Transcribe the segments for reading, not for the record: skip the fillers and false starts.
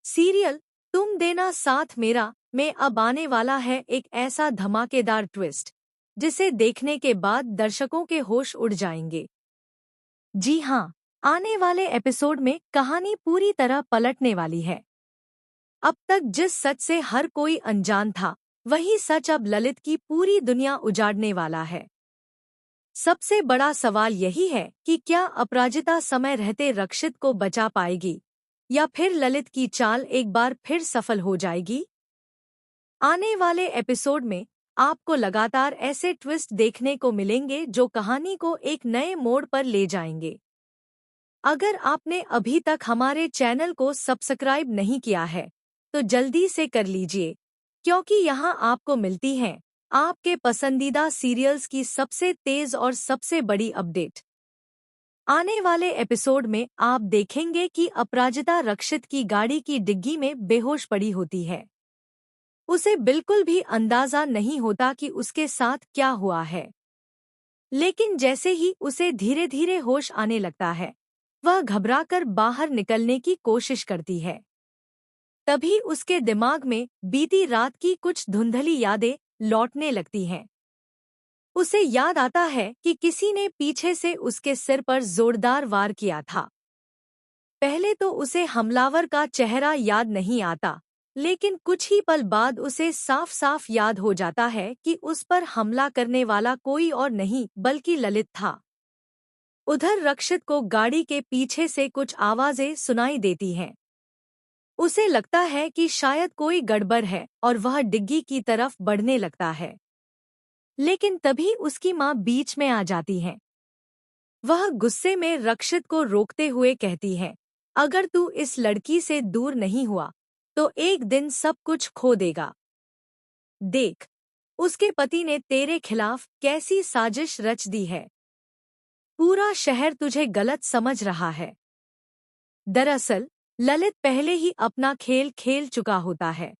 Serial तुम देना साथ मेरा में अब आने वाला है एक ऐसा धमाकेदार ट्विस्ट जिसे देखने के बाद दर्शकों के होश उड़ जाएंगे। जी हाँ, आने वाले एपिसोड में कहानी पूरी तरह पलटने वाली है। अब तक जिस सच से हर कोई अनजान था, वही सच अब ललित की पूरी दुनिया उजाड़ने वाला है। सबसे बड़ा सवाल यही है कि क्या अपराजिता समय रहते रक्षित को बचा पाएगी या फिर ललित की चाल एक बार फिर सफल हो जाएगी। आने वाले एपिसोड में आपको लगातार ऐसे ट्विस्ट देखने को मिलेंगे जो कहानी को एक नए मोड़ पर ले जाएंगे। अगर आपने अभी तक हमारे चैनल को सब्सक्राइब नहीं किया है तो जल्दी से कर लीजिए, क्योंकि यहाँ आपको मिलती हैं आपके पसंदीदा सीरियल्स की सबसे तेज और सबसे बड़ी अपडेट। आने वाले एपिसोड में आप देखेंगे कि अपराजिता रक्षित की गाड़ी की डिग्गी में बेहोश पड़ी होती है। उसे बिल्कुल भी अंदाजा नहीं होता कि उसके साथ क्या हुआ है, लेकिन जैसे ही उसे धीरे धीरे होश आने लगता है, वह घबराकर बाहर निकलने की कोशिश करती है। तभी उसके दिमाग में बीती रात की कुछ धुंधली यादें लौटने लगती हैं। उसे याद आता है कि किसी ने पीछे से उसके सिर पर जोरदार वार किया था। पहले तो उसे हमलावर का चेहरा याद नहीं आता, लेकिन कुछ ही पल बाद उसे साफ साफ याद हो जाता है कि उस पर हमला करने वाला कोई और नहीं बल्कि ललित था। उधर रक्षित को गाड़ी के पीछे से कुछ आवाजें सुनाई देती हैं। उसे लगता है कि शायद कोई गड़बड़ है और वह डिग्गी की तरफ बढ़ने लगता है, लेकिन तभी उसकी माँ बीच में आ जाती है। वह गुस्से में रक्षित को रोकते हुए कहती है, अगर तू इस लड़की से दूर नहीं हुआ तो एक दिन सब कुछ खो देगा। देख, उसके पति ने तेरे खिलाफ कैसी साजिश रच दी है। पूरा शहर तुझे गलत समझ रहा है। दरअसल ललित पहले ही अपना खेल खेल चुका होता है।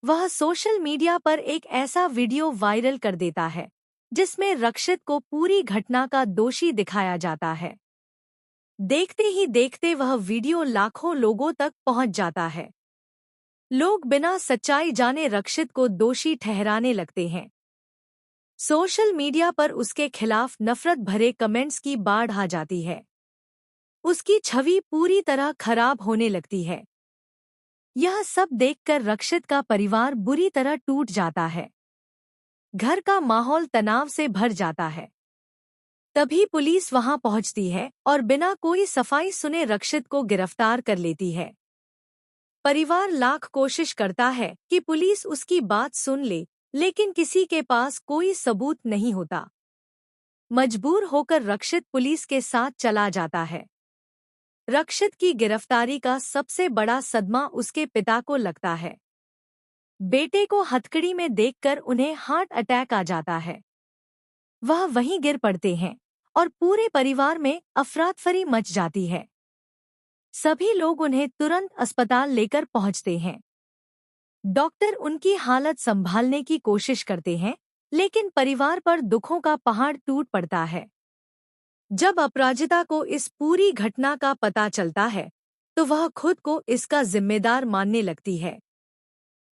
वह सोशल मीडिया पर एक ऐसा वीडियो वायरल कर देता है जिसमें रक्षित को पूरी घटना का दोषी दिखाया जाता है। देखते ही देखते वह वीडियो लाखों लोगों तक पहुंच जाता है। लोग बिना सच्चाई जाने रक्षित को दोषी ठहराने लगते हैं। सोशल मीडिया पर उसके खिलाफ नफरत भरे कमेंट्स की बाढ़ आ जाती है। उसकी छवि पूरी तरह खराब होने लगती है। यह सब देखकर रक्षित का परिवार बुरी तरह टूट जाता है। घर का माहौल तनाव से भर जाता है। तभी पुलिस वहां पहुंचती है और बिना कोई सफाई सुने रक्षित को गिरफ्तार कर लेती है। परिवार लाख कोशिश करता है कि पुलिस उसकी बात सुन ले, लेकिन किसी के पास कोई सबूत नहीं होता। मजबूर होकर रक्षित पुलिस के साथ चला जाता है। रक्षित की गिरफ्तारी का सबसे बड़ा सदमा उसके पिता को लगता है। बेटे को हथकड़ी में देखकर उन्हें हार्ट अटैक आ जाता है। वह वहीं गिर पड़ते हैं और पूरे परिवार में अफरातफरी मच जाती है। सभी लोग उन्हें तुरंत अस्पताल लेकर पहुंचते हैं। डॉक्टर उनकी हालत संभालने की कोशिश करते हैं, लेकिन परिवार पर दुखों का पहाड़ टूट पड़ता है। जब अपराजिता को इस पूरी घटना का पता चलता है तो वह खुद को इसका जिम्मेदार मानने लगती है।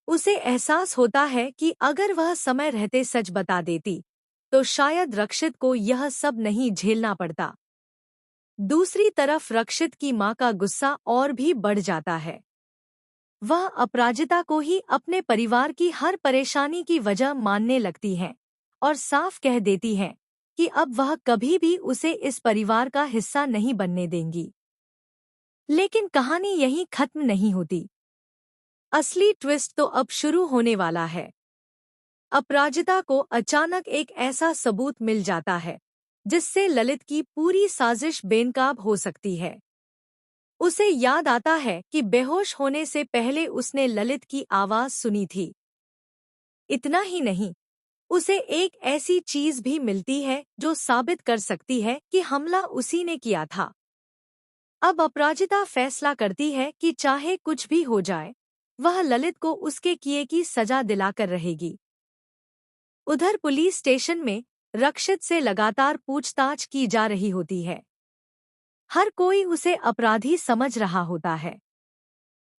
उसे एहसास होता है कि अगर वह समय रहते सच बता देती तो शायद रक्षित को यह सब नहीं झेलना पड़ता। दूसरी तरफ रक्षित की मां का गुस्सा और भी बढ़ जाता है। वह अपराजिता को ही अपने परिवार की हर परेशानी की वजह मानने लगती हैं और साफ कह देती हैं कि अब वह कभी भी उसे इस परिवार का हिस्सा नहीं बनने देंगी। लेकिन कहानी यहीं खत्म नहीं होती। असली ट्विस्ट तो अब शुरू होने वाला है। अपराजिता को अचानक एक ऐसा सबूत मिल जाता है जिससे ललित की पूरी साजिश बेनकाब हो सकती है। उसे याद आता है कि बेहोश होने से पहले उसने ललित की आवाज सुनी थी। इतना ही नहीं, उसे एक ऐसी चीज भी मिलती है जो साबित कर सकती है कि हमला उसी ने किया था। अब अपराजिता फैसला करती है कि चाहे कुछ भी हो जाए, वह ललित को उसके किए की सजा दिलाकर रहेगी। उधर पुलिस स्टेशन में रक्षित से लगातार पूछताछ की जा रही होती है। हर कोई उसे अपराधी समझ रहा होता है।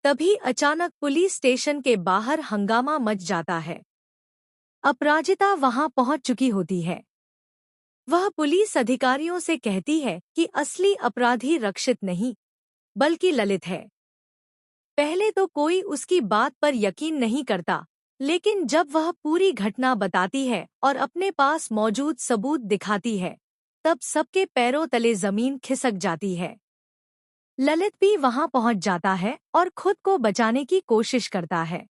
तभी अचानक पुलिस स्टेशन के बाहर हंगामा मच जाता है। अपराजिता वहां पहुंच चुकी होती है। वह पुलिस अधिकारियों से कहती है कि असली अपराधी रक्षित नहीं, बल्कि ललित है। पहले तो कोई उसकी बात पर यकीन नहीं करता, लेकिन जब वह पूरी घटना बताती है और अपने पास मौजूद सबूत दिखाती है, तब सबके पैरों तले जमीन खिसक जाती है। ललित भी वहां पहुंच जाता है और खुद को बचाने की कोशिश करता है,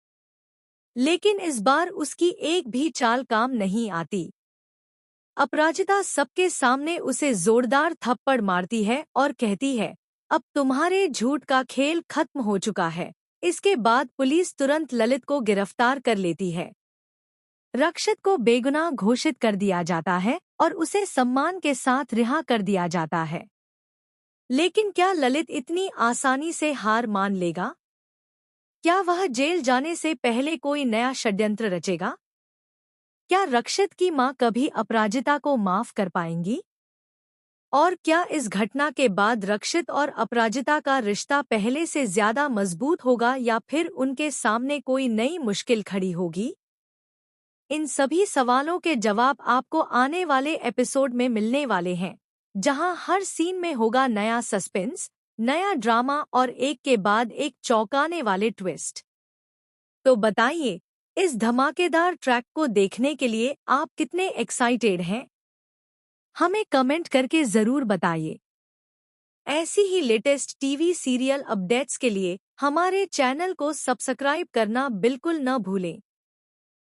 लेकिन इस बार उसकी एक भी चाल काम नहीं आती। अपराजिता सबके सामने उसे जोरदार थप्पड़ मारती है और कहती है, अब तुम्हारे झूठ का खेल खत्म हो चुका है। इसके बाद पुलिस तुरंत ललित को गिरफ्तार कर लेती है। रक्षित को बेगुनाह घोषित कर दिया जाता है और उसे सम्मान के साथ रिहा कर दिया जाता है। लेकिन क्या ललित इतनी आसानी से हार मान लेगा? क्या वह जेल जाने से पहले कोई नया षड्यंत्र रचेगा? क्या रक्षित की मां कभी अपराजिता को माफ कर पाएंगी? और क्या इस घटना के बाद रक्षित और अपराजिता का रिश्ता पहले से ज्यादा मजबूत होगा या फिर उनके सामने कोई नई मुश्किल खड़ी होगी? इन सभी सवालों के जवाब आपको आने वाले एपिसोड में मिलने वाले हैं, जहां हर सीन में होगा नया सस्पेंस, नया ड्रामा और एक के बाद एक चौंकाने वाले ट्विस्ट। तो बताइए, इस धमाकेदार ट्रैक को देखने के लिए आप कितने एक्साइटेड हैं? हमें कमेंट करके जरूर बताइए। ऐसी ही लेटेस्ट टीवी सीरियल अपडेट्स के लिए हमारे चैनल को सब्सक्राइब करना बिल्कुल न भूलें।